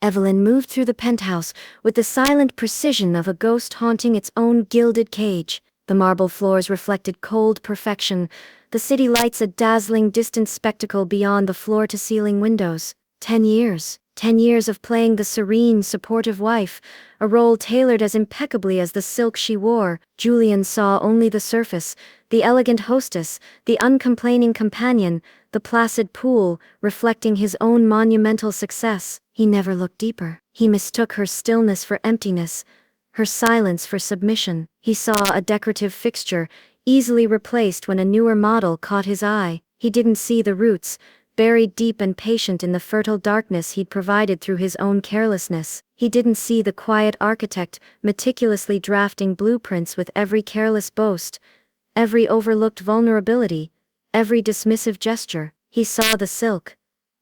Evelyn moved through the penthouse with the silent precision of a ghost haunting its own gilded cage. The marble floors reflected cold perfection, the city lights a dazzling distant spectacle beyond the floor-to-ceiling windows. 10 years. 10 years of playing the serene, supportive wife, a role tailored as impeccably as the silk she wore. Julian saw only the surface, the elegant hostess, the uncomplaining companion, the placid pool, reflecting his own monumental success. He never looked deeper. He mistook her stillness for emptiness, her silence for submission. He saw a decorative fixture, easily replaced when a newer model caught his eye. He didn't see the roots, buried deep and patient in the fertile darkness he'd provided through his own carelessness. He didn't see the quiet architect, meticulously drafting blueprints with every careless boast, every overlooked vulnerability, every dismissive gesture. He saw the silk.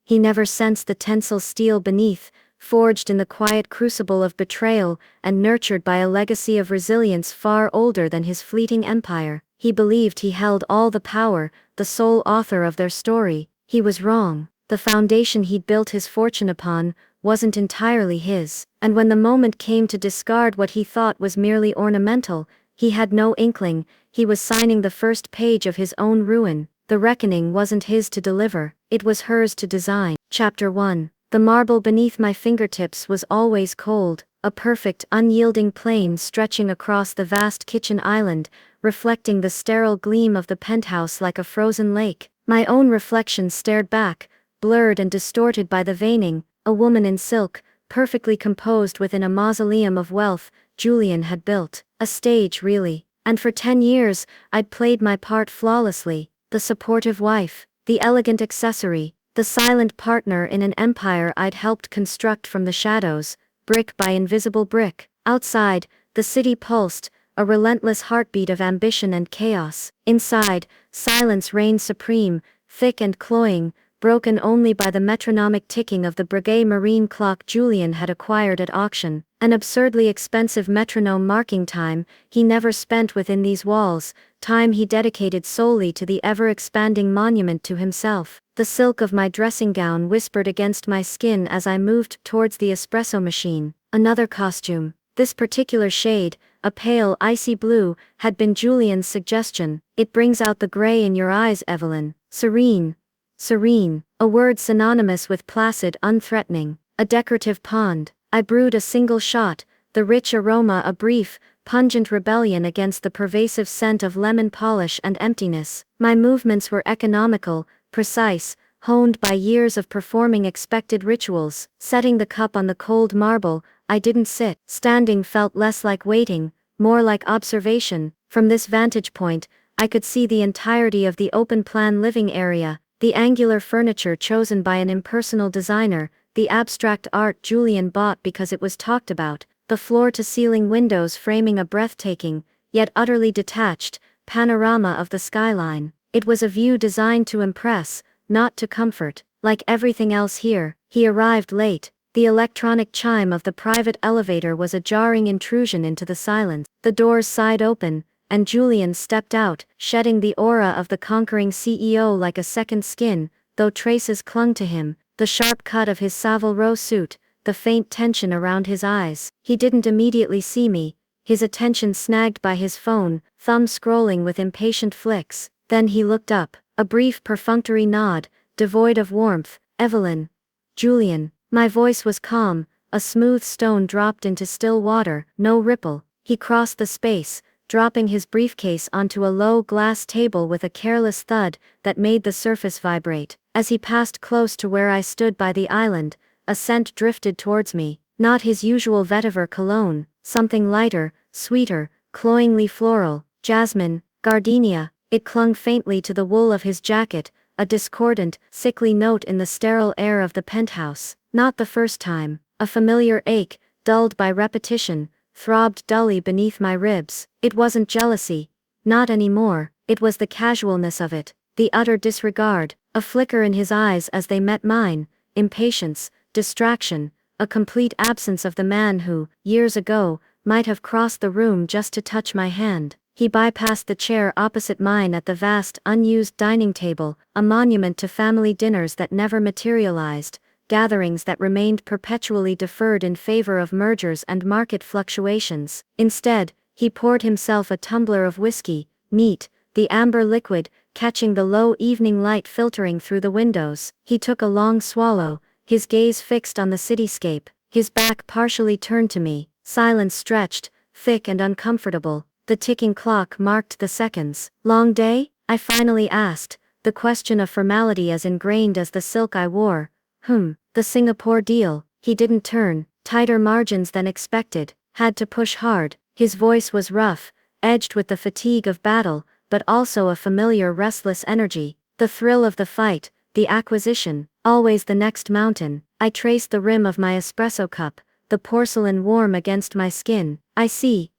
He never sensed the tensile steel beneath, forged in the quiet crucible of betrayal and nurtured by a legacy of resilience far older than his fleeting empire. He believed he held all the power, the sole author of their story. He was wrong. The foundation he'd built his fortune upon wasn't entirely his, and when the moment came to discard what he thought was merely ornamental, he had no inkling he was signing the first page of his own ruin. The reckoning wasn't his to deliver, it was hers to design. Chapter 1. The marble beneath my fingertips was always cold, a perfect, unyielding plane stretching across the vast kitchen island, reflecting the sterile gleam of the penthouse like a frozen lake. My own reflection stared back, blurred and distorted by the veining, a woman in silk, perfectly composed within a mausoleum of wealth Julian had built. A stage, really. And for 10 years, I'd played my part flawlessly. The supportive wife, the elegant accessory, the silent partner in an empire I'd helped construct from the shadows, brick by invisible brick. Outside, the city pulsed, a relentless heartbeat of ambition and chaos. Inside, silence reigned supreme, thick and cloying, broken only by the metronomic ticking of the Breguet marine clock Julian had acquired at auction. An absurdly expensive metronome marking time he never spent within these walls, time he dedicated solely to the ever-expanding monument to himself. The silk of my dressing gown whispered against my skin as I moved towards the espresso machine. Another costume. This particular shade, a pale icy blue, had been Julian's suggestion. It brings out the gray in your eyes, Evelyn. Serene. Serene. A word synonymous with placid, unthreatening. A decorative pond. I brewed a single shot, the rich aroma a brief, pungent rebellion against the pervasive scent of lemon polish and emptiness. My movements were economical, precise, honed by years of performing expected rituals. Setting the cup on the cold marble, I didn't sit. Standing felt less like waiting, more like observation. From this vantage point, I could see the entirety of the open-plan living area, the angular furniture chosen by an impersonal designer, the abstract art Julian bought because it was talked about, the floor-to-ceiling windows framing a breathtaking, yet utterly detached, panorama of the skyline. It was a view designed to impress, not to comfort. Like everything else here, he arrived late. The electronic chime of the private elevator was a jarring intrusion into the silence. The doors sighed open, and Julian stepped out, shedding the aura of the conquering CEO like a second skin, though traces clung to him. The sharp cut of his Savile Row suit, the faint tension around his eyes. He didn't immediately see me, his attention snagged by his phone, thumb scrolling with impatient flicks. Then he looked up, a brief perfunctory nod, devoid of warmth. Evelyn. Julian. My voice was calm, a smooth stone dropped into still water, no ripple. He crossed the space, dropping his briefcase onto a low glass table with a careless thud that made the surface vibrate. As he passed close to where I stood by the island, a scent drifted towards me. Not his usual vetiver cologne, something lighter, sweeter, cloyingly floral. Jasmine, gardenia. It clung faintly to the wool of his jacket, a discordant, sickly note in the sterile air of the penthouse. Not the first time. A familiar ache, dulled by repetition, throbbed dully beneath my ribs. It wasn't jealousy. Not anymore. It was the casualness of it, the utter disregard, a flicker in his eyes as they met mine, impatience, distraction, a complete absence of the man who, years ago, might have crossed the room just to touch my hand. He bypassed the chair opposite mine at the vast, unused dining table, a monument to family dinners that never materialized, gatherings that remained perpetually deferred in favor of mergers and market fluctuations. Instead, he poured himself a tumbler of whiskey, neat, the amber liquid, catching the low evening light filtering through the windows. He took a long swallow, his gaze fixed on the cityscape, his back partially turned to me, silence stretched, thick and uncomfortable. The ticking clock marked the seconds. Long day? I finally asked, the question of formality as ingrained as the silk I wore. The Singapore deal. He didn't turn, tighter margins than expected, had to push hard. His voice was rough, edged with the fatigue of battle, but also a familiar restless energy. The thrill of the fight, the acquisition, always the next mountain. I traced the rim of my espresso cup, the porcelain warm against my skin. I see.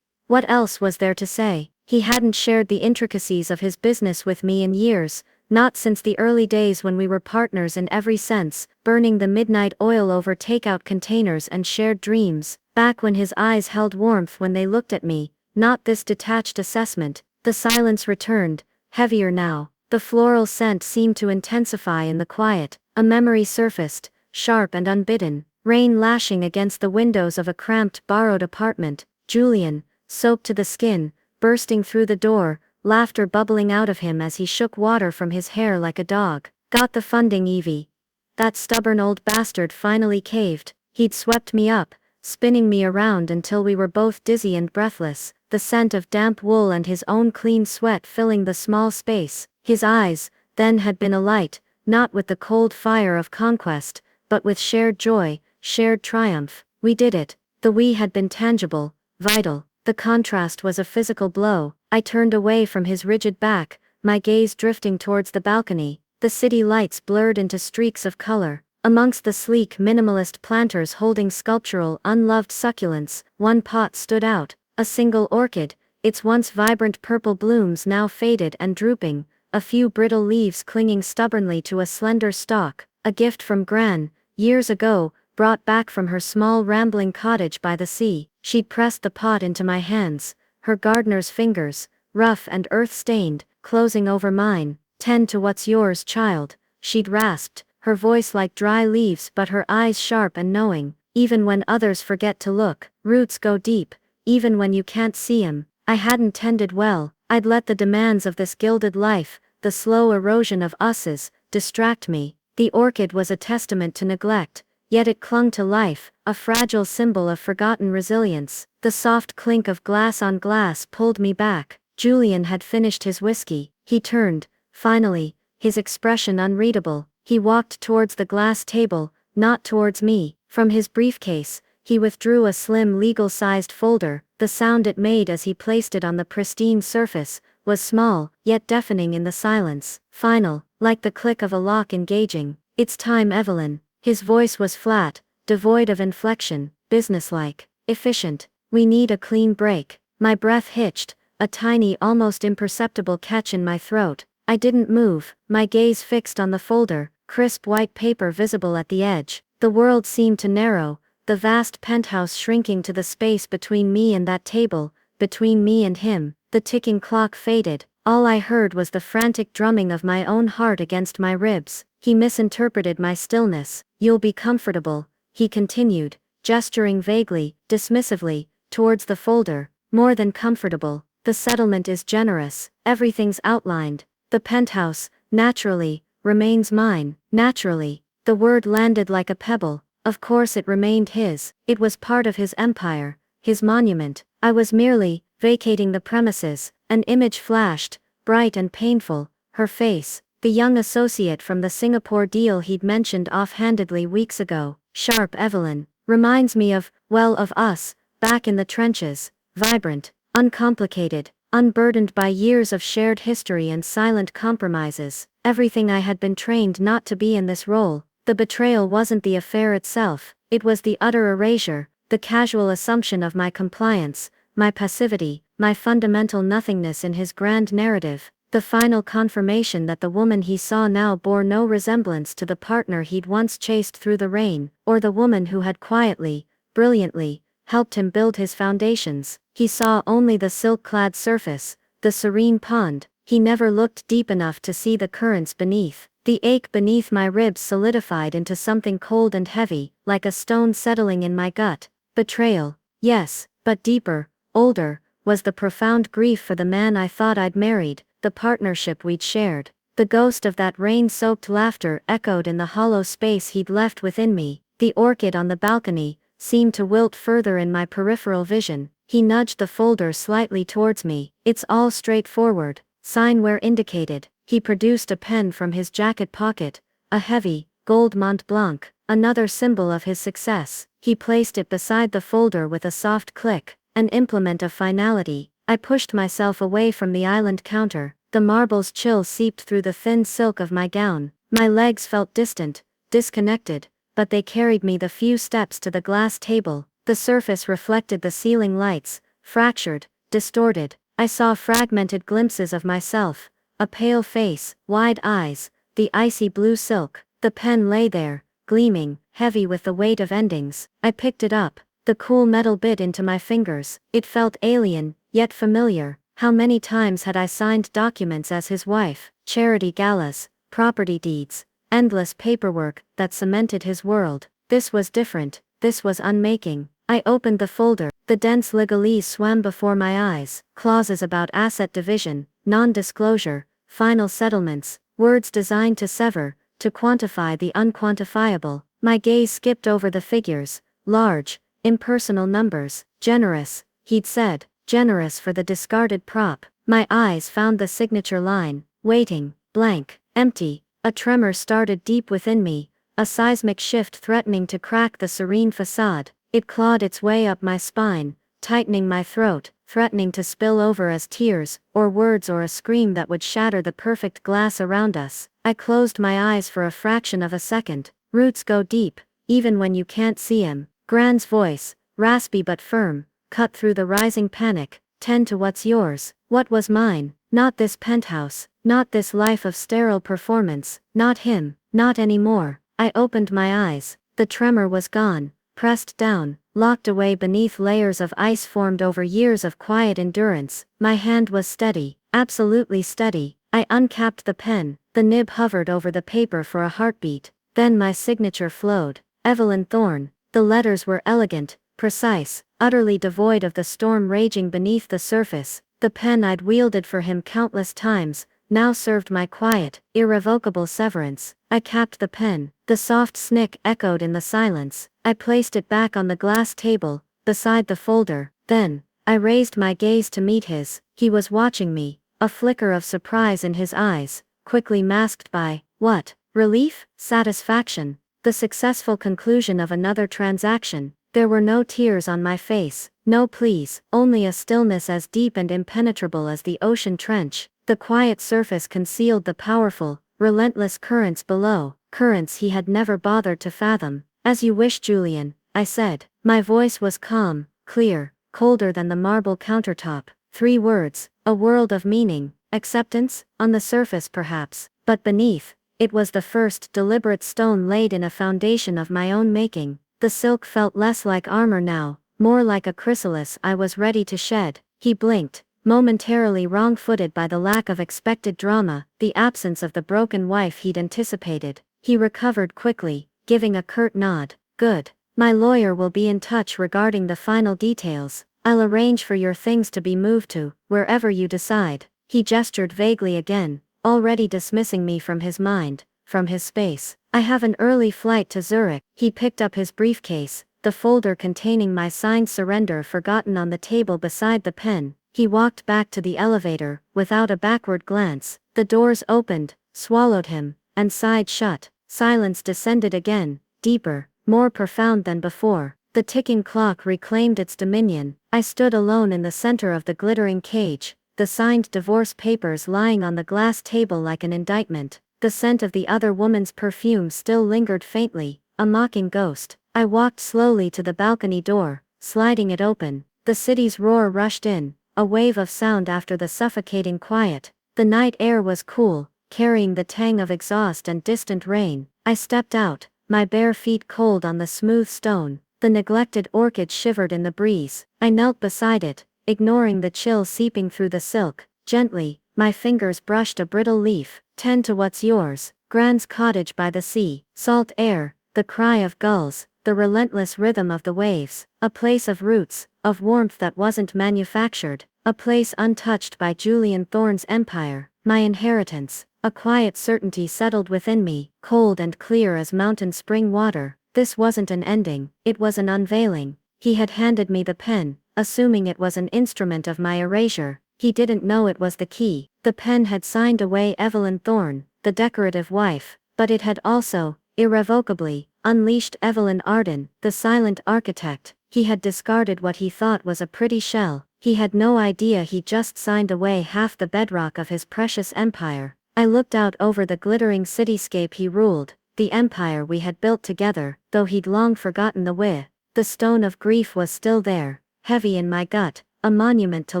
What else was there to say? He hadn't shared the intricacies of his business with me in years, not since the early days when we were partners in every sense, burning the midnight oil over takeout containers and shared dreams, back when his eyes held warmth when they looked at me, not this detached assessment. The silence returned, heavier now. The floral scent seemed to intensify in the quiet. A memory surfaced, sharp and unbidden, rain lashing against the windows of a cramped borrowed apartment. Julian, soaked to the skin, bursting through the door, laughter bubbling out of him as he shook water from his hair like a dog. Got the funding, Evie. That stubborn old bastard finally caved. He'd swept me up, spinning me around until we were both dizzy and breathless, the scent of damp wool and his own clean sweat filling the small space. His eyes, then, had been alight, not with the cold fire of conquest, but with shared joy, shared triumph. We did it. The we had been tangible, vital. The contrast was a physical blow. I turned away from his rigid back, my gaze drifting towards the balcony. The city lights blurred into streaks of color. Amongst the sleek minimalist planters holding sculptural unloved succulents, one pot stood out, a single orchid, its once vibrant purple blooms now faded and drooping, a few brittle leaves clinging stubbornly to a slender stalk, a gift from Gran, years ago, brought back from her small rambling cottage by the sea. She'd pressed the pot into my hands, her gardener's fingers, rough and earth-stained, closing over mine. "Tend to what's yours, child," she'd rasped, her voice like dry leaves but her eyes sharp and knowing. "Even when others forget to look, roots go deep, even when you can't see 'em." I hadn't tended well. I'd let the demands of this gilded life, the slow erosion of us's, distract me. The orchid was a testament to neglect, yet it clung to life, a fragile symbol of forgotten resilience. The soft clink of glass on glass pulled me back. Julian had finished his whiskey. He turned, finally, his expression unreadable. He walked towards the glass table, not towards me. From his briefcase, he withdrew a slim legal-sized folder. The sound it made as he placed it on the pristine surface was small, yet deafening in the silence. Final, like the click of a lock engaging. "It's time, Evelyn." His voice was flat, devoid of inflection, businesslike, efficient. "We need a clean break." My breath hitched, a tiny almost imperceptible catch in my throat. I didn't move, my gaze fixed on the folder, crisp white paper visible at the edge. The world seemed to narrow, the vast penthouse shrinking to the space between me and that table, between me and him. The ticking clock faded. All I heard was the frantic drumming of my own heart against my ribs. He misinterpreted my stillness. "You'll be comfortable," he continued, gesturing vaguely, dismissively, towards the folder. "More than comfortable. The settlement is generous, everything's outlined. The penthouse, naturally, remains mine." Naturally. The word landed like a pebble. Of course it remained his. It was part of his empire, his monument. I was merely vacating the premises. An image flashed, bright and painful, her face, the young associate from the Singapore deal he'd mentioned offhandedly weeks ago. Sharp Evelyn. Reminds me of, well, of us, back in the trenches. Vibrant, uncomplicated, unburdened by years of shared history and silent compromises. Everything I had been trained not to be in this role. The betrayal wasn't the affair itself, it was the utter erasure, the casual assumption of my compliance, my passivity, my fundamental nothingness in his grand narrative. The final confirmation that the woman he saw now bore no resemblance to the partner he'd once chased through the rain, or the woman who had quietly, brilliantly, helped him build his foundations. He saw only the silk-clad surface, the serene pond. He never looked deep enough to see the currents beneath. The ache beneath my ribs solidified into something cold and heavy, like a stone settling in my gut. Betrayal, yes, but deeper, older, was the profound grief for the man I thought I'd married, the partnership we'd shared. The ghost of that rain-soaked laughter echoed in the hollow space he'd left within me. The orchid on the balcony seemed to wilt further in my peripheral vision. He nudged the folder slightly towards me. It's all straightforward. Sign where indicated. He produced a pen from his jacket pocket, a heavy, gold Mont Blanc, another symbol of his success. He placed it beside the folder with a soft click, an implement of finality. I pushed myself away from the island counter. The marble's chill seeped through the thin silk of my gown. My legs felt distant, disconnected, but they carried me the few steps to the glass table. The surface reflected the ceiling lights, fractured, distorted. I saw fragmented glimpses of myself, a pale face, wide eyes, the icy blue silk. The pen lay there, gleaming, heavy with the weight of endings. I picked it up, the cool metal bit into my fingers. It felt alien, yet familiar. How many times had I signed documents as his wife? Charity galas, property deeds, endless paperwork that cemented his world. This was different, this was unmaking. I opened the folder. The dense legalese swam before my eyes, clauses about asset division, non-disclosure, final settlements, words designed to sever, to quantify the unquantifiable. My gaze skipped over the figures, large, impersonal numbers. Generous, he'd said, generous for the discarded prop. My eyes found the signature line, waiting, blank, empty. A tremor started deep within me, a seismic shift threatening to crack the serene facade. It clawed its way up my spine, tightening my throat, threatening to spill over as tears, or words or a scream that would shatter the perfect glass around us. I closed my eyes for a fraction of a second. Roots go deep, even when you can't see him. Grand's voice, raspy but firm, cut through the rising panic. Tend to what's yours. What was mine? Not this penthouse, not this life of sterile performance, not him, not anymore. I opened my eyes. The tremor was gone. Pressed down, locked away beneath layers of ice formed over years of quiet endurance. My hand was steady, absolutely steady. I uncapped the pen, the nib hovered over the paper for a heartbeat. Then my signature flowed. Evelyn Thorne. The letters were elegant, precise, utterly devoid of the storm raging beneath the surface. The pen I'd wielded for him countless times, now served my quiet, irrevocable severance. I capped the pen. The soft snick echoed in the silence. I placed it back on the glass table, beside the folder. Then, I raised my gaze to meet his. He was watching me, a flicker of surprise in his eyes, quickly masked by, what? Relief? Satisfaction? The successful conclusion of another transaction. There were no tears on my face, no pleas, only a stillness as deep and impenetrable as the ocean trench. The quiet surface concealed the powerful, relentless currents below, currents he had never bothered to fathom. As you wish, Julian, I said. My voice was calm, clear, colder than the marble countertop. 3 words, a world of meaning. Acceptance, on the surface perhaps, but beneath, it was the first deliberate stone laid in a foundation of my own making. The silk felt less like armor now, more like a chrysalis I was ready to shed. He blinked, momentarily wrong-footed by the lack of expected drama, the absence of the broken wife he'd anticipated. He recovered quickly, giving a curt nod. Good. My lawyer will be in touch regarding the final details. I'll arrange for your things to be moved to, wherever you decide. He gestured vaguely again, already dismissing me from his mind, from his space. I have an early flight to Zurich. He picked up his briefcase, the folder containing my signed surrender forgotten on the table beside the pen. He walked back to the elevator, without a backward glance. The doors opened, swallowed him, and sighed shut. Silence descended again, deeper, more profound than before. The ticking clock reclaimed its dominion. I stood alone in the center of the glittering cage, the signed divorce papers lying on the glass table like an indictment. The scent of the other woman's perfume still lingered faintly, a mocking ghost. I walked slowly to the balcony door, sliding it open. The city's roar rushed in, a wave of sound after the suffocating quiet. The night air was cool, carrying the tang of exhaust and distant rain. I stepped out, my bare feet cold on the smooth stone. The neglected orchid shivered in the breeze. I knelt beside it, ignoring the chill seeping through the silk. Gently, my fingers brushed a brittle leaf. Tend to what's yours. Grand's cottage by the sea, salt air, the cry of gulls, the relentless rhythm of the waves, a place of roots, of warmth that wasn't manufactured, a place untouched by Julian Thorne's empire, my inheritance. A quiet certainty settled within me, cold and clear as mountain spring water. This wasn't an ending, it was an unveiling. He had handed me the pen, assuming it was an instrument of my erasure. He didn't know it was the key. The pen had signed away Evelyn Thorne, the decorative wife, but it had also, irrevocably, unleashed Evelyn Arden, the silent architect. He had discarded what he thought was a pretty shell. He had no idea he just signed away half the bedrock of his precious empire. I looked out over the glittering cityscape he ruled, the empire we had built together, though he'd long forgotten the way. The stone of grief was still there, heavy in my gut, a monument to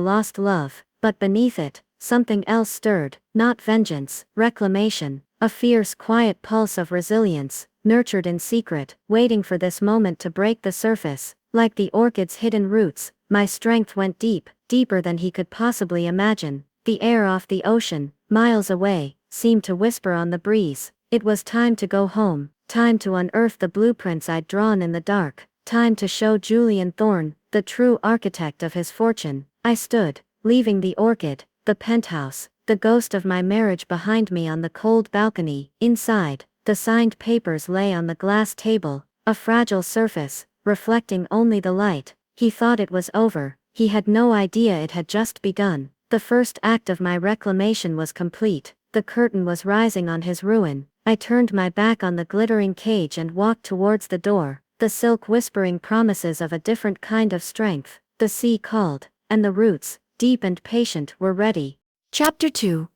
lost love, but beneath it, something else stirred, not vengeance, reclamation, a fierce quiet pulse of resilience, nurtured in secret, waiting for this moment to break the surface. Like the orchid's hidden roots, my strength went deep, deeper than he could possibly imagine. The air off the ocean, miles away, seemed to whisper on the breeze. It was time to go home, time to unearth the blueprints I'd drawn in the dark, time to show Julian Thorne, the true architect of his fortune. I stood, leaving the orchid, the penthouse, the ghost of my marriage behind me on the cold balcony. Inside, the signed papers lay on the glass table, a fragile surface, reflecting only the light. He thought it was over. He had no idea it had just begun. The first act of my reclamation was complete. The curtain was rising on his ruin. I turned my back on the glittering cage and walked towards the door, the silk whispering promises of a different kind of strength. The sea called, and the roots, deep and patient, were ready. Chapter 2.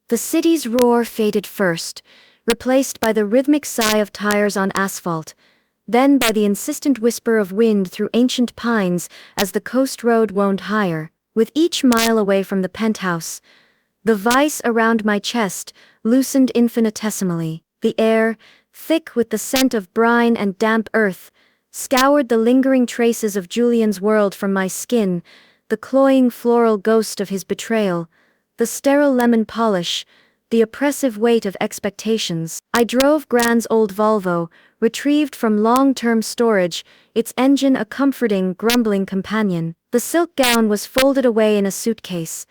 The city's roar faded first, replaced by the rhythmic sigh of tires on asphalt, then by the insistent whisper of wind through ancient pines as the coast road wound higher. With each mile away from the penthouse, the vice around my chest loosened infinitesimally. The air, thick with the scent of brine and damp earth, scoured the lingering traces of Julian's world from my skin, the cloying floral ghost of his betrayal, the sterile lemon polish, the oppressive weight of expectations. I drove Grand's old Volvo, retrieved from long-term storage, its engine a comforting, grumbling companion. The silk gown was folded away in a suitcase.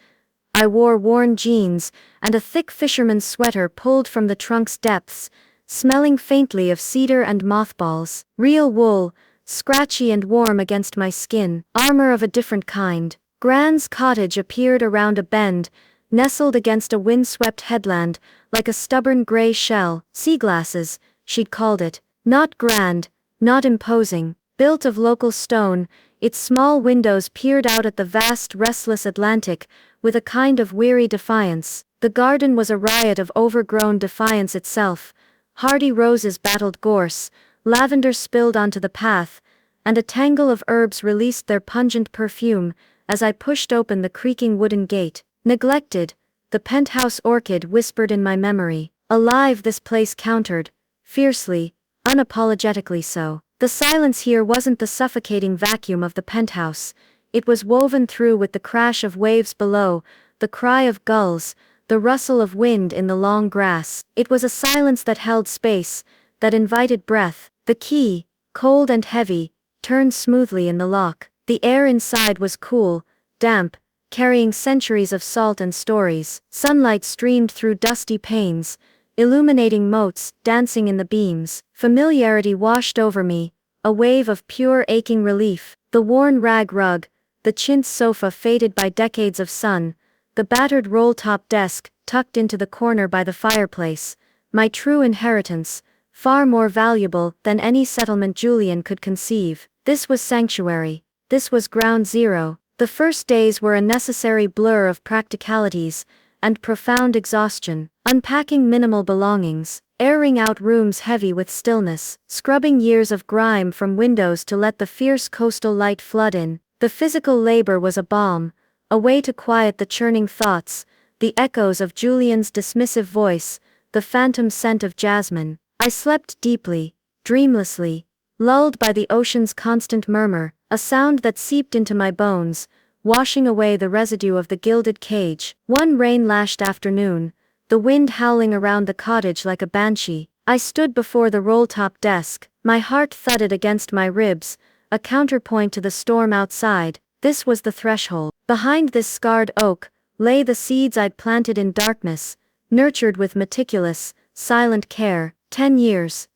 I wore worn jeans, and a thick fisherman's sweater pulled from the trunk's depths, smelling faintly of cedar and mothballs. Real wool, scratchy and warm against my skin, armor of a different kind. Grand's cottage appeared around a bend, nestled against a windswept headland, like a stubborn gray shell. Sea glasses, she'd called it. Not grand, not imposing, built of local stone, its small windows peered out at the vast restless Atlantic, with a kind of weary defiance. The garden was a riot of overgrown defiance itself. Hardy roses battled gorse, lavender spilled onto the path, and a tangle of herbs released their pungent perfume, as I pushed open the creaking wooden gate. Neglected, the penthouse orchid whispered in my memory. Alive, this place countered, fiercely, unapologetically so. The silence here wasn't the suffocating vacuum of the penthouse. It was woven through with the crash of waves below, the cry of gulls, the rustle of wind in the long grass. It was a silence that held space, that invited breath. The key, cold and heavy, turned smoothly in the lock. The air inside was cool, damp, carrying centuries of salt and stories. Sunlight streamed through dusty panes, illuminating motes, dancing in the beams. Familiarity washed over me, a wave of pure aching relief. The worn rag rug, the chintz sofa faded by decades of sun, the battered roll-top desk, tucked into the corner by the fireplace, my true inheritance, far more valuable than any settlement Julian could conceive. This was sanctuary. This was ground zero. The first days were a necessary blur of practicalities and profound exhaustion, unpacking minimal belongings, airing out rooms heavy with stillness, scrubbing years of grime from windows to let the fierce coastal light flood in. The physical labor was a balm, a way to quiet the churning thoughts, the echoes of Julian's dismissive voice, the phantom scent of jasmine. I slept deeply, dreamlessly, lulled by the ocean's constant murmur, a sound that seeped into my bones, washing away the residue of the gilded cage. One rain-lashed afternoon, the wind howling around the cottage like a banshee. I stood before the roll-top desk, my heart thudded against my ribs, a counterpoint to the storm outside. This was the threshold. Behind this scarred oak lay the seeds I'd planted in darkness, nurtured with meticulous, silent care. 10 years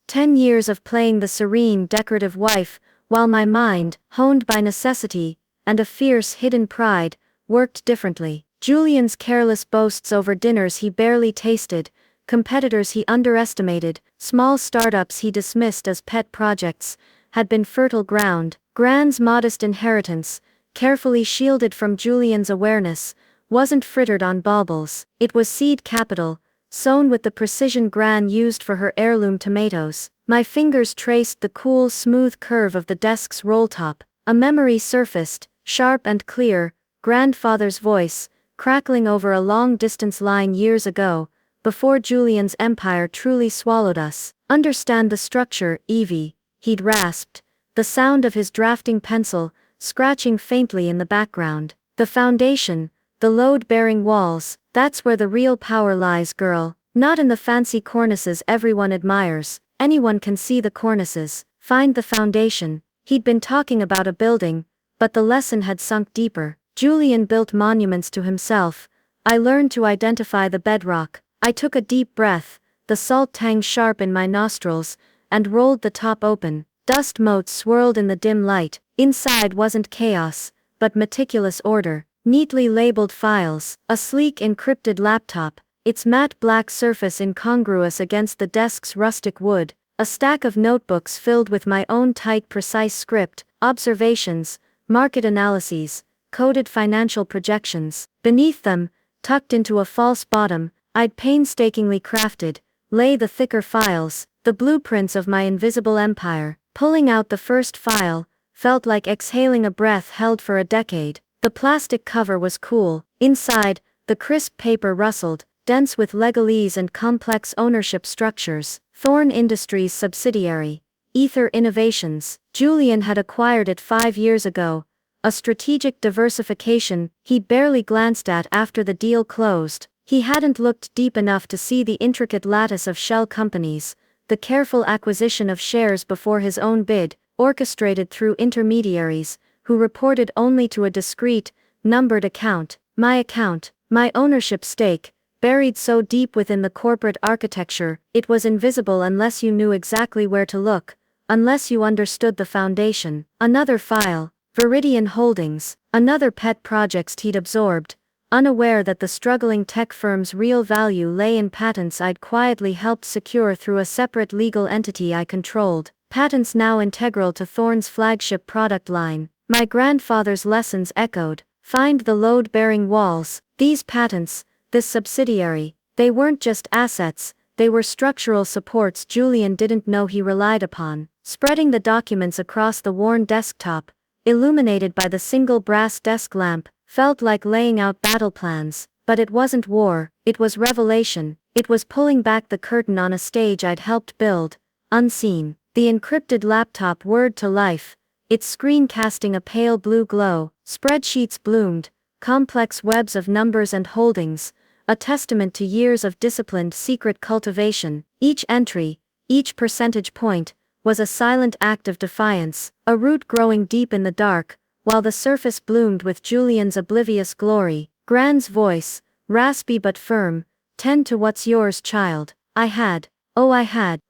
of playing the serene, decorative wife, while my mind, honed by necessity, and a fierce hidden pride, worked differently. Julian's careless boasts over dinners he barely tasted, competitors he underestimated, small startups he dismissed as pet projects, had been fertile ground. Gran's modest inheritance, carefully shielded from Julian's awareness, wasn't frittered on baubles. It was seed capital, sown with the precision Gran used for her heirloom tomatoes. My fingers traced the cool, smooth curve of the desk's roll-top. A memory surfaced, sharp and clear, grandfather's voice, crackling over a long-distance line years ago, before Julian's empire truly swallowed us. "Understand the structure, Evie," he'd rasped, the sound of his drafting pencil scratching faintly in the background. "The foundation, the load-bearing walls, that's where the real power lies, girl. Not in the fancy cornices everyone admires. Anyone can see the cornices. Find the foundation." He'd been talking about a building, but the lesson had sunk deeper. Julian built monuments to himself. I learned to identify the bedrock. I took a deep breath, the salt tang sharp in my nostrils, and rolled the top open. Dust motes swirled in the dim light. Inside wasn't chaos, but meticulous order. Neatly labeled files, a sleek encrypted laptop, its matte black surface incongruous against the desk's rustic wood, a stack of notebooks filled with my own tight, precise script, observations, market analyses, coded financial projections. Beneath them, tucked into a false bottom, I'd painstakingly crafted, lay the thicker files, the blueprints of my invisible empire. Pulling out the first file felt like exhaling a breath held for a decade. The plastic cover was cool. Inside, the crisp paper rustled, dense with legalese and complex ownership structures. Thorne Industries subsidiary, Ether Innovations. Julian had acquired it 5 years ago, a strategic diversification he'd barely glanced at after the deal closed. He hadn't looked deep enough to see the intricate lattice of shell companies, the careful acquisition of shares before his own bid, orchestrated through intermediaries, who reported only to a discrete, numbered account, my ownership stake, buried so deep within the corporate architecture, it was invisible unless you knew exactly where to look, unless you understood the foundation. Another file, Viridian Holdings, another pet project he'd absorbed, unaware that the struggling tech firm's real value lay in patents I'd quietly helped secure through a separate legal entity I controlled, patents now integral to Thorne's flagship product line. My grandfather's lessons echoed. Find the load-bearing walls. These patents, this subsidiary, they weren't just assets, they were structural supports Julian didn't know he relied upon. Spreading the documents across the worn desktop, illuminated by the single brass desk lamp, felt like laying out battle plans. But it wasn't war, it was revelation. It was pulling back the curtain on a stage I'd helped build, unseen. The encrypted laptop whirred to life, its screen casting a pale blue glow. Spreadsheets bloomed, complex webs of numbers and holdings, a testament to years of disciplined secret cultivation. Each entry, each percentage point, was a silent act of defiance, a root growing deep in the dark, while the surface bloomed with Julian's oblivious glory. Gran's voice, raspy but firm, "Tend to what's yours, child." I had.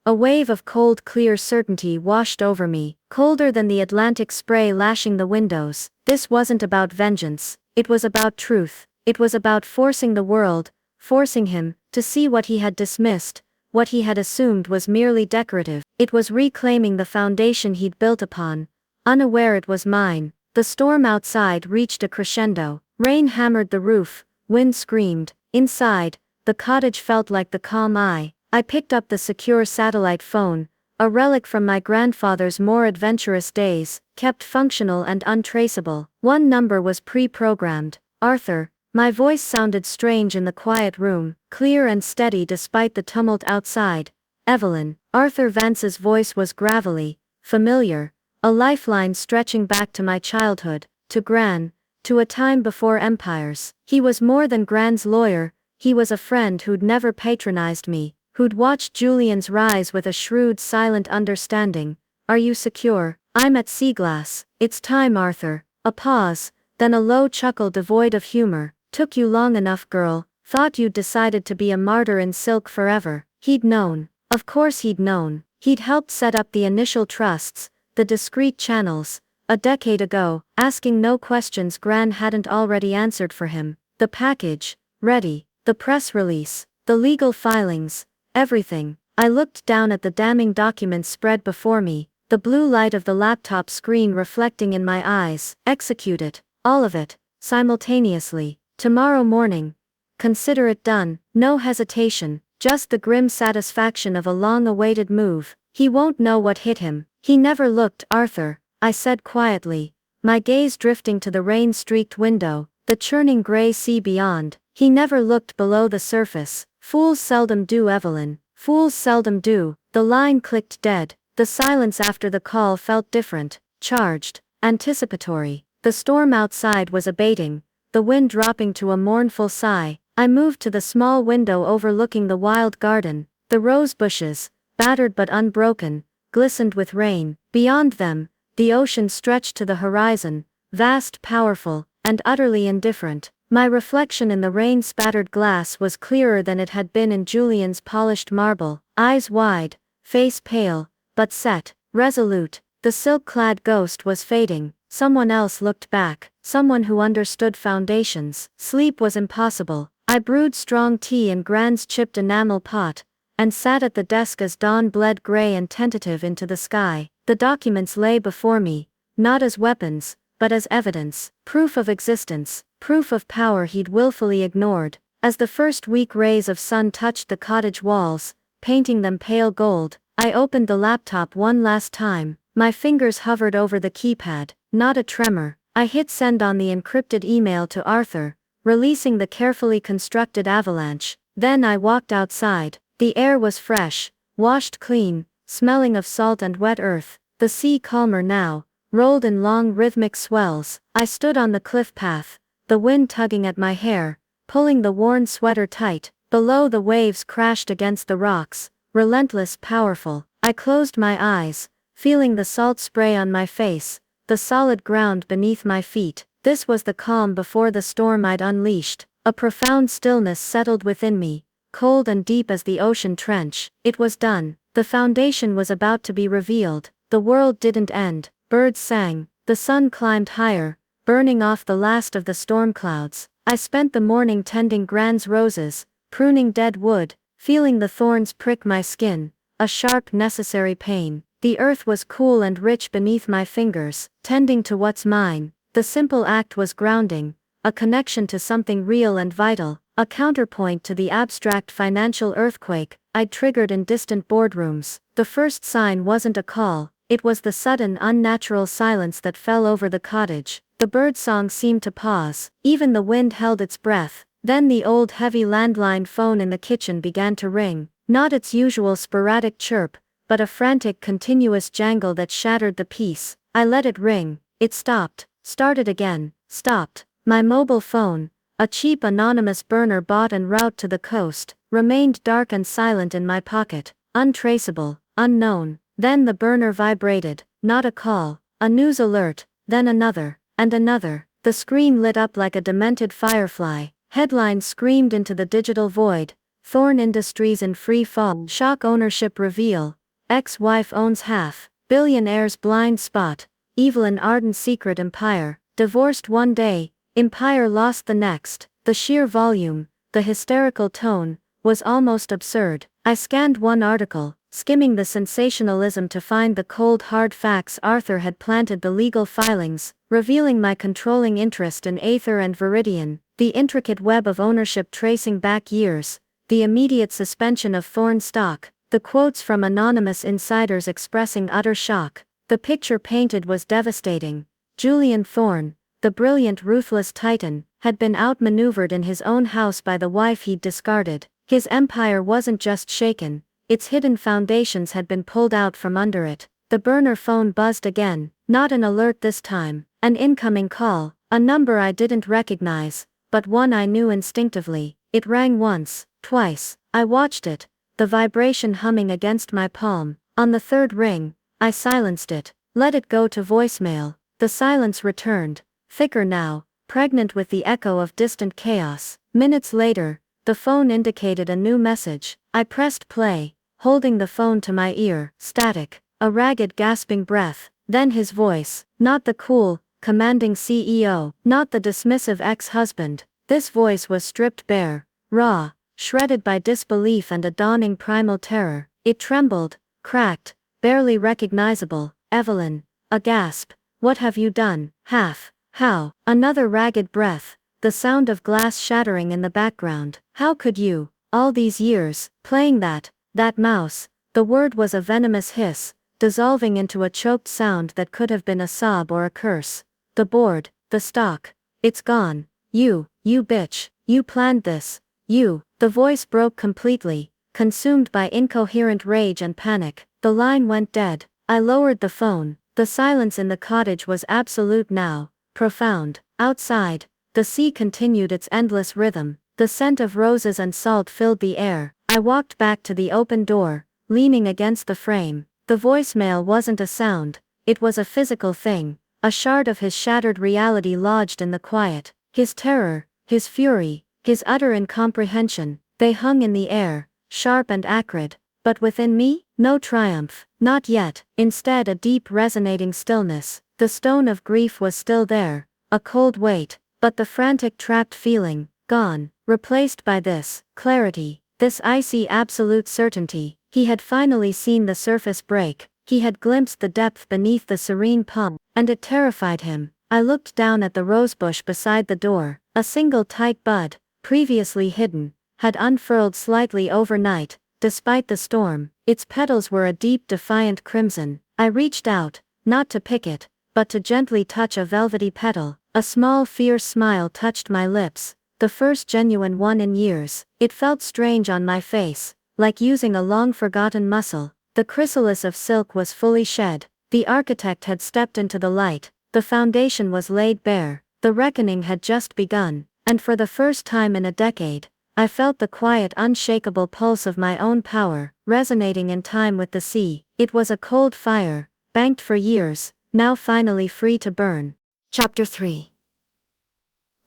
A wave of cold clear certainty washed over me, colder than the Atlantic spray lashing the windows. This wasn't about vengeance, it was about truth. It was about forcing the world, forcing him, to see what he had dismissed, what he had assumed was merely decorative. It was reclaiming the foundation he'd built upon, unaware it was mine. The storm outside reached a crescendo. Rain hammered the roof, wind screamed. Inside, the cottage felt like the calm eye. I picked up the secure satellite phone, a relic from my grandfather's more adventurous days, kept functional and untraceable. One number was pre-programmed. Arthur. My voice sounded strange in the quiet room, clear and steady despite the tumult outside. Evelyn. Arthur Vance's voice was gravelly, familiar, a lifeline stretching back to my childhood, to Gran, to a time before empires. He was more than Gran's lawyer, He was a friend who'd never patronized me, who'd watched Julian's rise with a shrewd, silent understanding. Are you secure? I'm at Seaglass. It's time, Arthur. A pause, then a low chuckle devoid of humor. Took you long enough, girl. Thought you'd decided to be a martyr in silk forever. He'd known. Of course he'd known. He'd helped set up the initial trusts, the discreet channels, a decade ago, asking no questions Gran hadn't already answered for him. The package, ready. The press release, the legal filings, everything. I looked down at the damning documents spread before me, the blue light of the laptop screen reflecting in my eyes. Execute it, all of it, simultaneously, tomorrow morning. Consider it done, no hesitation, just the grim satisfaction of a long-awaited move. He won't know what hit him. He never looked, Arthur, I said quietly, my gaze drifting to the rain-streaked window, the churning gray sea beyond. He never looked below the surface. Fools seldom do, Evelyn. Fools seldom do. The line clicked dead. The silence after the call felt different, charged, anticipatory. The storm outside was abating, the wind dropping to a mournful sigh. I moved to the small window overlooking the wild garden. The rose bushes, battered but unbroken, glistened with rain. Beyond them, the ocean stretched to the horizon, vast, powerful, and utterly indifferent. My reflection in the rain-spattered glass was clearer than it had been in Julian's polished marble, eyes wide, face pale, but set, resolute. The silk-clad ghost was fading. Someone else looked back, someone who understood foundations. Sleep was impossible. I brewed strong tea in Gran's chipped enamel pot, and sat at the desk as dawn bled gray and tentative into the sky. The documents lay before me, not as weapons, but as evidence, proof of existence, proof of power he'd willfully ignored. As the first weak rays of sun touched the cottage walls, painting them pale gold, I opened the laptop one last time. My fingers hovered over the keypad, not a tremor. I hit send on the encrypted email to Arthur, releasing the carefully constructed avalanche. Then I walked outside. The air was fresh, washed clean, smelling of salt and wet earth. The sea calmer now, rolled in long rhythmic swells. I stood on the cliff path, the wind tugging at my hair, pulling the worn sweater tight. Below, the waves crashed against the rocks, relentless, powerful. I closed my eyes, feeling the salt spray on my face, the solid ground beneath my feet. This was the calm before the storm I'd unleashed. A profound stillness settled within me, cold and deep as the ocean trench. It was done. The foundation was about to be revealed. The world didn't end. Birds sang. The sun climbed higher, burning off the last of the storm clouds. I spent the morning tending Gran's roses, pruning dead wood, feeling the thorns prick my skin, a sharp, necessary pain. The earth was cool and rich beneath my fingers, tending to what's mine. The simple act was grounding, a connection to something real and vital, a counterpoint to the abstract financial earthquake I'd triggered in distant boardrooms. The first sign wasn't a call, it was the sudden, unnatural silence that fell over the cottage. The birdsong seemed to pause, even the wind held its breath. Then the old heavy landline phone in the kitchen began to ring, not its usual sporadic chirp, but a frantic continuous jangle that shattered the peace. I let it ring, it stopped, started again, stopped. My mobile phone, a cheap anonymous burner bought en route to the coast, remained dark and silent in my pocket, untraceable, unknown. Then the burner vibrated, not a call, a news alert, then another, and another. The screen lit up like a demented firefly. Headlines screamed into the digital void. Thorne Industries in free fall. Shock ownership reveal. Ex-wife owns half. Billionaire's blind spot. Evelyn ardent secret empire. Divorced one day, empire lost the next. The sheer volume, the hysterical tone, was almost absurd. I scanned one article, skimming the sensationalism to find the cold hard facts. Arthur had planted the legal filings, revealing my controlling interest in Aether and Viridian, the intricate web of ownership tracing back years, the immediate suspension of Thorne stock, the quotes from anonymous insiders expressing utter shock. The picture painted was devastating. Julian Thorne, the brilliant ruthless titan, had been outmaneuvered in his own house by the wife he'd discarded. His empire wasn't just shaken, its hidden foundations had been pulled out from under it. The burner phone buzzed again, not an alert this time, an incoming call, a number I didn't recognize, but one I knew instinctively. It rang once, twice. I watched it, the vibration humming against my palm. On the third ring, I silenced it, let it go to voicemail. The silence returned, thicker now, pregnant with the echo of distant chaos. Minutes later, the phone indicated a new message. I pressed play, holding the phone to my ear. Static, a ragged gasping breath, then his voice, not the cool, commanding CEO, not the dismissive ex-husband. This voice was stripped bare, raw, shredded by disbelief and a dawning primal terror. It trembled, cracked, barely recognizable. Evelyn. A gasp. What have you done? How? Another ragged breath, the sound of glass shattering in the background. How could you, all these years, playing that mouse? The word was a venomous hiss, dissolving into a choked sound that could have been a sob or a curse. The board, the stock, it's gone. You bitch, you planned this. The voice broke completely, consumed by incoherent rage and panic. The line went dead. I lowered the phone. The silence in the cottage was absolute now, profound. Outside, the sea continued its endless rhythm. The scent of roses and salt filled the air. I walked back to the open door, leaning against the frame. The voicemail wasn't a sound, it was a physical thing, a shard of his shattered reality lodged in the quiet. His terror, his fury, his utter incomprehension, they hung in the air, sharp and acrid. But within me, no triumph, not yet. Instead, a deep resonating stillness. The stone of grief was still there, a cold weight, but the frantic trapped feeling, gone, replaced by this clarity, this icy absolute certainty. He had finally seen the surface break, he had glimpsed the depth beneath the serene palm, and it terrified him. I looked down at the rosebush beside the door. A single tight bud, previously hidden, had unfurled slightly overnight, despite the storm. Its petals were a deep defiant crimson. I reached out, not to pick it, but to gently touch a velvety petal. A small fierce smile touched my lips, the first genuine one in years. It felt strange on my face, like using a long-forgotten muscle. The chrysalis of silk was fully shed. The architect had stepped into the light. The foundation was laid bare. The reckoning had just begun, and for the first time in a decade, I felt the quiet unshakable pulse of my own power, resonating in time with the sea. It was a cold fire, banked for years, now finally free to burn. Chapter 3.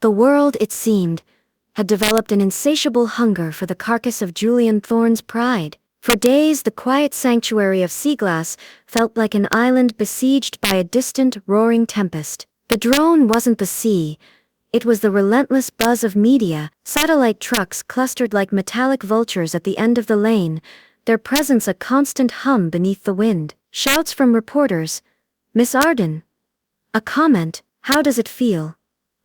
The world, it seemed, had developed an insatiable hunger for the carcass of Julian Thorne's pride. For days the quiet sanctuary of sea glass felt like an island besieged by a distant, roaring tempest. The drone wasn't the sea, it was the relentless buzz of media. Satellite trucks clustered like metallic vultures at the end of the lane, their presence a constant hum beneath the wind. Shouts from reporters. "Miss Arden?" A comment, "How does it feel?"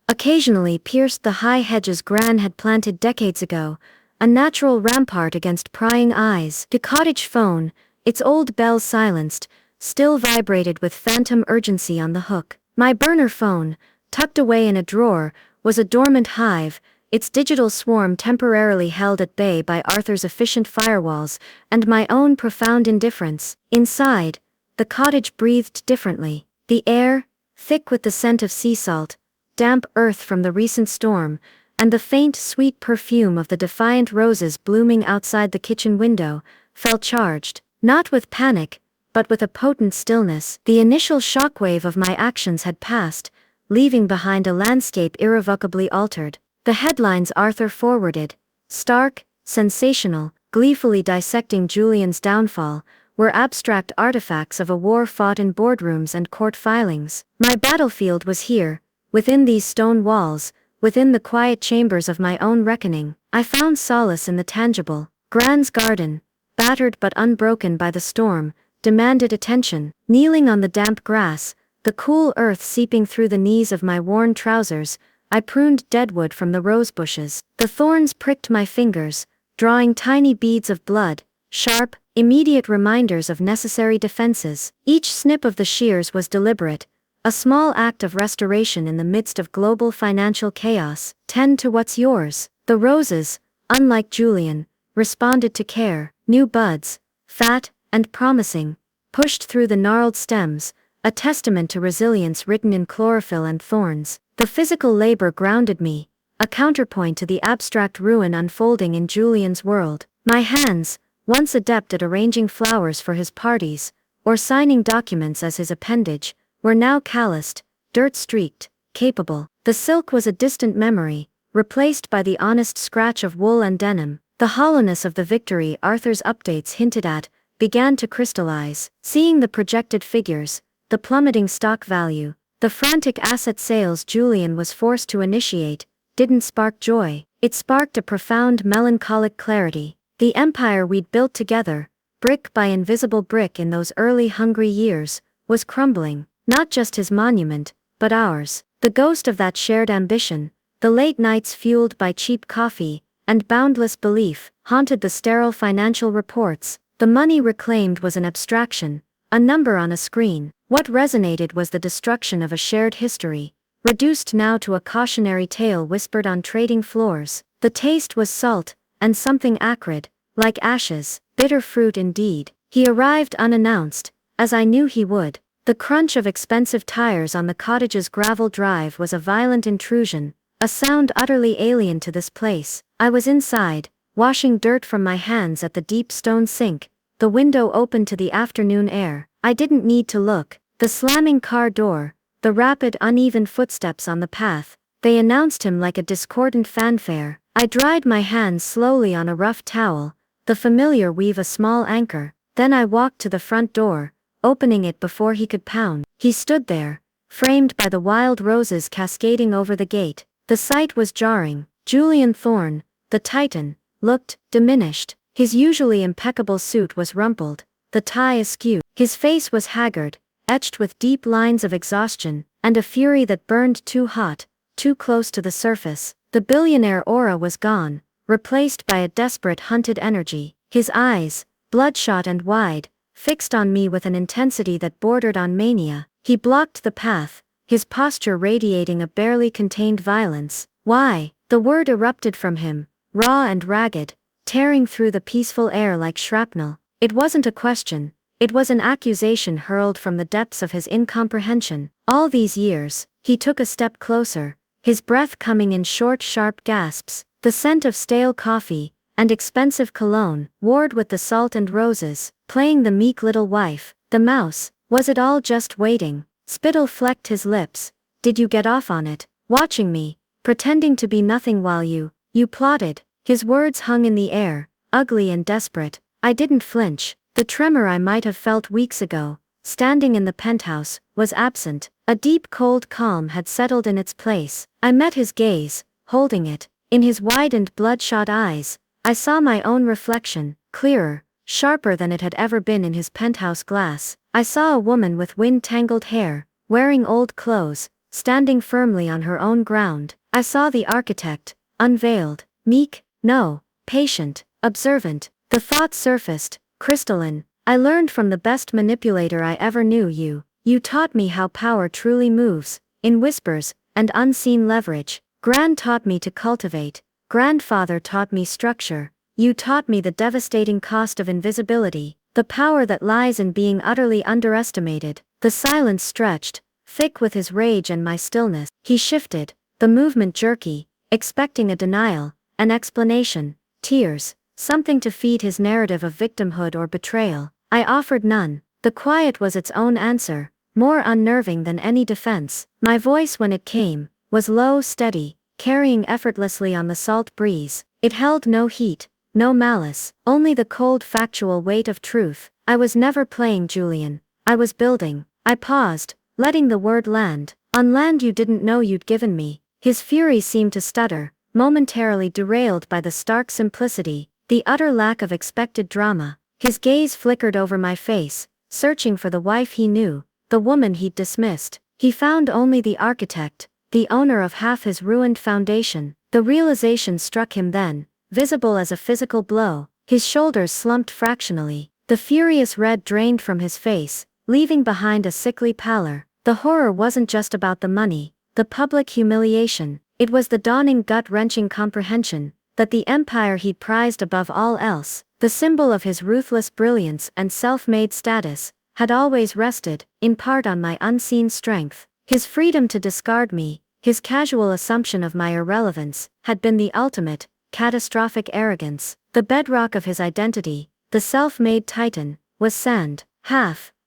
Occasionally pierced the high hedges Gran had planted decades ago, a natural rampart against prying eyes. The cottage phone, its old bells silenced, still vibrated with phantom urgency on the hook. My burner phone, tucked away in a drawer, was a dormant hive, its digital swarm temporarily held at bay by Arthur's efficient firewalls, and my own profound indifference. Inside, the cottage breathed differently. The air, thick with the scent of sea salt, damp earth from the recent storm, and the faint sweet perfume of the defiant roses blooming outside the kitchen window, felt charged, not with panic, but with a potent stillness. The initial shockwave of my actions had passed, leaving behind a landscape irrevocably altered. The headlines Arthur forwarded, stark, sensational, gleefully dissecting Julian's downfall, were abstract artifacts of a war fought in boardrooms and court filings. My battlefield was here, within these stone walls, within the quiet chambers of my own reckoning. I found solace in the tangible. Gran's garden, battered but unbroken by the storm, demanded attention. Kneeling on the damp grass, the cool earth seeping through the knees of my worn trousers, I pruned deadwood from the rose bushes. The thorns pricked my fingers, drawing tiny beads of blood, sharp, immediate reminders of necessary defenses. Each snip of the shears was deliberate, a small act of restoration in the midst of global financial chaos. Tend to what's yours. The roses, unlike Julian, responded to care. New buds, fat and promising, pushed through the gnarled stems, a testament to resilience written in chlorophyll and thorns. The physical labor grounded me, a counterpoint to the abstract ruin unfolding in Julian's world. My hands, once adept at arranging flowers for his parties, or signing documents as his appendage, were now calloused, dirt-streaked, capable. The silk was a distant memory, replaced by the honest scratch of wool and denim. The hollowness of the victory Arthur's updates hinted at began to crystallize. Seeing the projected figures, the plummeting stock value, the frantic asset sales Julian was forced to initiate, didn't spark joy. It sparked a profound melancholic clarity. The empire we'd built together, brick by invisible brick in those early hungry years, was crumbling. Not just his monument, but ours. The ghost of that shared ambition, the late nights fueled by cheap coffee and boundless belief, haunted the sterile financial reports. The money reclaimed was an abstraction, a number on a screen. What resonated was the destruction of a shared history, reduced now to a cautionary tale whispered on trading floors. The taste was salt, and something acrid, like ashes, bitter fruit indeed. He arrived unannounced, as I knew he would. The crunch of expensive tires on the cottage's gravel drive was a violent intrusion, a sound utterly alien to this place. I was inside, washing dirt from my hands at the deep stone sink, the window open to the afternoon air. I didn't need to look. The slamming car door, the rapid uneven footsteps on the path, they announced him like a discordant fanfare. I dried my hands slowly on a rough towel, the familiar weave a small anchor. Then I walked to the front door, opening it before he could pound. He stood there, framed by the wild roses cascading over the gate. The sight was jarring. Julian Thorne, the Titan, looked diminished. His usually impeccable suit was rumpled, the tie askew. His face was haggard, etched with deep lines of exhaustion, and a fury that burned too hot, too close to the surface. The billionaire aura was gone, replaced by a desperate hunted energy. His eyes, bloodshot and wide, fixed on me with an intensity that bordered on mania. He blocked the path, his posture radiating a barely contained violence. Why? The word erupted from him, raw and ragged, tearing through the peaceful air like shrapnel. It wasn't a question, it was an accusation hurled from the depths of his incomprehension. All these years, he took a step closer, his breath coming in short, sharp gasps. The scent of stale coffee and expensive cologne warred with the salt and roses, playing the meek little wife. The mouse, was it all just waiting? Spittle flecked his lips. Did you get off on it? Watching me, pretending to be nothing while you plotted. His words hung in the air, ugly and desperate. I didn't flinch. The tremor I might have felt weeks ago, standing in the penthouse, was absent. A deep cold calm had settled in its place. I met his gaze, holding it. In his widened bloodshot eyes, I saw my own reflection, clearer, sharper than it had ever been in his penthouse glass. I saw a woman with wind-tangled hair, wearing old clothes, standing firmly on her own ground. I saw the architect, unveiled, meek, no, patient, observant. The thought surfaced, crystalline. I learned from the best manipulator I ever knew. You taught me how power truly moves, in whispers, and unseen leverage. Gran taught me to cultivate. Grandfather taught me structure. You taught me the devastating cost of invisibility, the power that lies in being utterly underestimated. The silence stretched, thick with his rage and my stillness. He shifted, the movement jerky, expecting a denial, an explanation, tears, something to feed his narrative of victimhood or betrayal. I offered none. The quiet was its own answer, more unnerving than any defense. My voice, when it came, was low, steady, carrying effortlessly on the salt breeze. It held no heat, no malice, only the cold factual weight of truth. I was never playing, Julian. I was building. I paused, letting the word land. On land you didn't know you'd given me. His fury seemed to stutter, momentarily derailed by the stark simplicity, the utter lack of expected drama. His gaze flickered over my face, searching for the wife he knew, the woman he'd dismissed. He found only the architect, the owner of half his ruined foundation. The realization struck him then, visible as a physical blow. His shoulders slumped fractionally. The furious red drained from his face, leaving behind a sickly pallor. The horror wasn't just about the money, the public humiliation. It was the dawning gut-wrenching comprehension that the empire he'd prized above all else, the symbol of his ruthless brilliance and self-made status, had always rested, in part on my unseen strength. His freedom to discard me, His casual assumption of my irrelevance had been the ultimate, catastrophic arrogance. The bedrock of his identity, the self-made titan, was sand.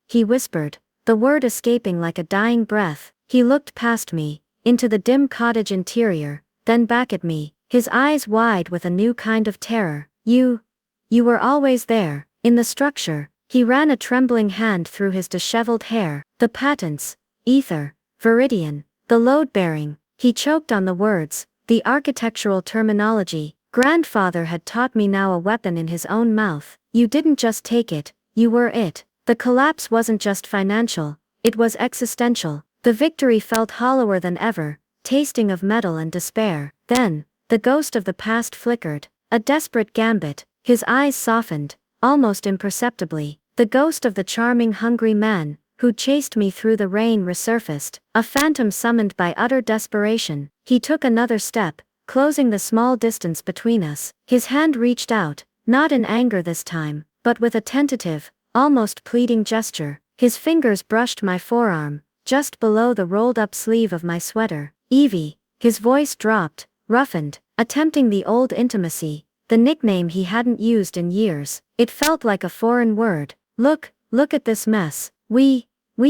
He whispered, the word escaping like a dying breath. He looked past me, into the dim cottage interior, then back at me, his eyes wide with a new kind of terror. You were always there, in the structure. He ran a trembling hand through his disheveled hair. The patents, ether, viridian, the load-bearing. He choked on the words, the architectural terminology. Grandfather had taught me, now a weapon in his own mouth. You didn't just take it, you were it. The collapse wasn't just financial, it was existential. The victory felt hollower than ever, tasting of metal and despair. Then, the ghost of the past flickered, a desperate gambit. His eyes softened, almost imperceptibly. The ghost of the charming hungry man, who chased me through the rain, resurfaced, a phantom summoned by utter desperation. He took another step, closing the small distance between us. His hand reached out, not in anger this time, but with a tentative, almost pleading gesture. His fingers brushed my forearm, just below the rolled-up sleeve of my sweater. Evie, his voice dropped, roughened, attempting the old intimacy, the nickname he hadn't used in years. It felt like a foreign word. Look at this mess. We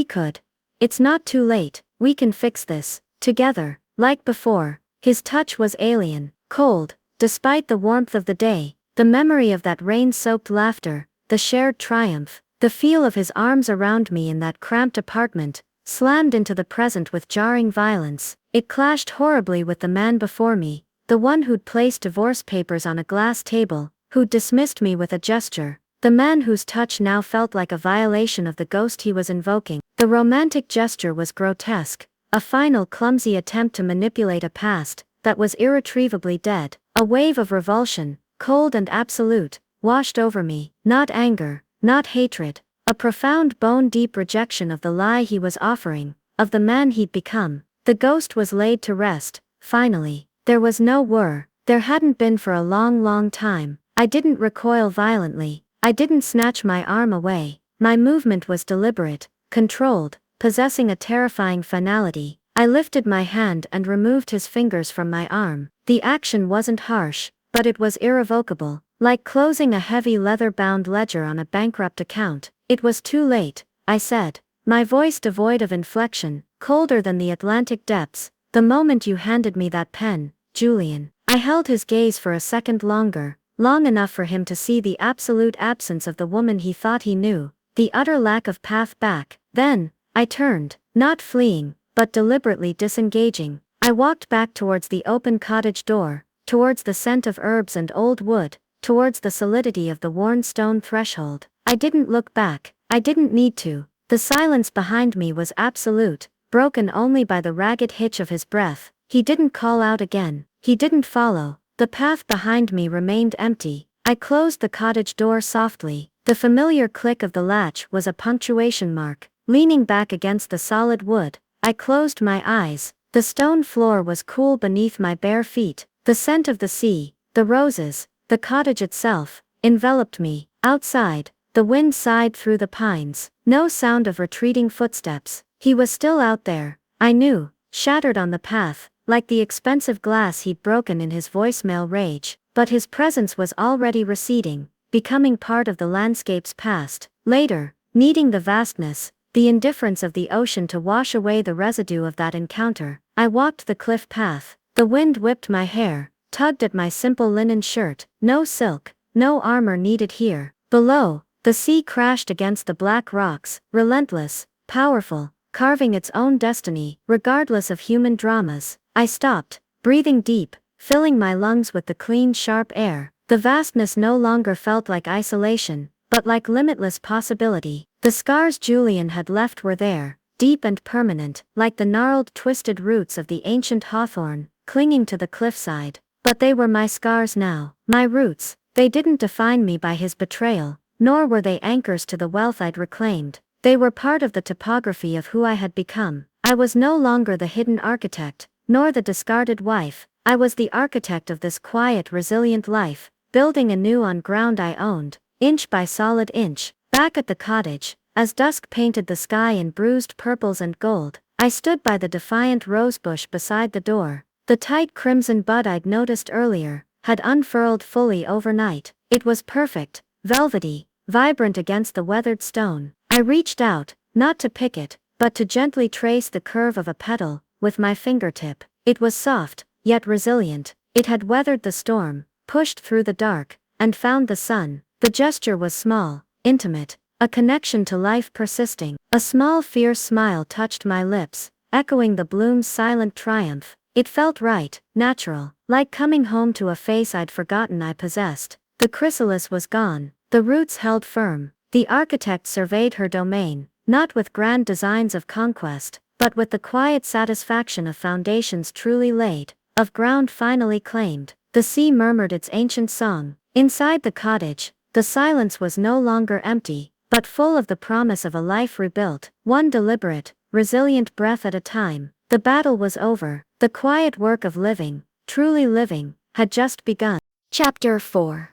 could. It's not too late, we can fix this, together. Like before, his touch was alien, cold, despite the warmth of the day, the memory of that rain-soaked laughter, the shared triumph, the feel of his arms around me in that cramped apartment, slammed into the present with jarring violence. It clashed horribly with the man before me, the one who'd placed divorce papers on a glass table, who'd dismissed me with a gesture. The man whose touch now felt like a violation of the ghost he was invoking. The romantic gesture was grotesque, a final clumsy attempt to manipulate a past that was irretrievably dead. A wave of revulsion, cold and absolute, washed over me. Not anger, not hatred, a profound bone-deep rejection of the lie he was offering, of the man he'd become. The ghost was laid to rest, finally. There was no whir. There hadn't been for a long time. I didn't recoil violently. I didn't snatch my arm away. My movement was deliberate, controlled, possessing a terrifying finality. I lifted my hand and removed his fingers from my arm. The action wasn't harsh, but it was irrevocable, like closing a heavy leather-bound ledger on a bankrupt account. It was too late, I said, my voice devoid of inflection, colder than the Atlantic depths. The moment you handed me that pen, Julian. I held his gaze for a second longer. Long enough for him to see the absolute absence of the woman he thought he knew, the utter lack of path back. Then, I turned, not fleeing, but deliberately disengaging. I walked back towards the open cottage door, towards the scent of herbs and old wood, towards the solidity of the worn stone threshold. I didn't look back. I didn't need to. The silence behind me was absolute, broken only by the ragged hitch of his breath. He didn't call out again. He didn't follow. The path behind me remained empty. I closed the cottage door softly. The familiar click of the latch was a punctuation mark. Leaning back against the solid wood, I closed my eyes. The stone floor was cool beneath my bare feet. The scent of the sea, the roses, the cottage itself, enveloped me. Outside, the wind sighed through the pines. No sound of retreating footsteps. He was still out there, I knew, shattered on the path, like the expensive glass he'd broken in his voicemail rage. But his presence was already receding, becoming part of the landscape's past. Later, needing the vastness, the indifference of the ocean to wash away the residue of that encounter, I walked the cliff path. The wind whipped my hair, tugged at my simple linen shirt. No silk, no armor needed here. Below, the sea crashed against the black rocks, relentless, powerful, carving its own destiny, regardless of human dramas. I stopped, breathing deep, filling my lungs with the clean, sharp air. The vastness no longer felt like isolation, but like limitless possibility. The scars Julian had left were there, deep and permanent, like the gnarled, twisted roots of the ancient hawthorn, clinging to the cliffside. But they were my scars now, my roots. They didn't define me by his betrayal, nor were they anchors to the wealth I'd reclaimed. They were part of the topography of who I had become. I was no longer the hidden architect, nor the discarded wife. I was the architect of this quiet, resilient life, building anew on ground I owned, inch by solid inch. Back at the cottage, as dusk painted the sky in bruised purples and gold, I stood by the defiant rosebush beside the door. The tight crimson bud I'd noticed earlier had unfurled fully overnight. It was perfect, velvety, vibrant against the weathered stone. I reached out, not to pick it, but to gently trace the curve of a petal with my fingertip. It was soft, yet resilient. It had weathered the storm, pushed through the dark, and found the sun. The gesture was small, intimate, a connection to life persisting. A small fierce smile touched my lips, echoing the bloom's silent triumph. It felt right, natural, like coming home to a face I'd forgotten I possessed. The chrysalis was gone, the roots held firm. The architect surveyed her domain, not with grand designs of conquest, but with the quiet satisfaction of foundations truly laid, of ground finally claimed. The sea murmured its ancient song. Inside the cottage, the silence was no longer empty, but full of the promise of a life rebuilt, one deliberate, resilient breath at a time. The battle was over, the quiet work of living, truly living, had just begun. Chapter 4.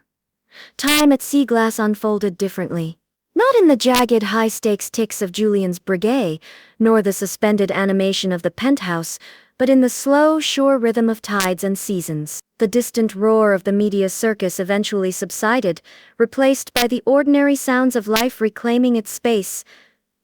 Time at Seaglass unfolded differently. Not in the jagged high-stakes ticks of Julian's brigade, nor the suspended animation of the penthouse, but in the slow, sure rhythm of tides and seasons. The distant roar of the media circus eventually subsided, replaced by the ordinary sounds of life reclaiming its space.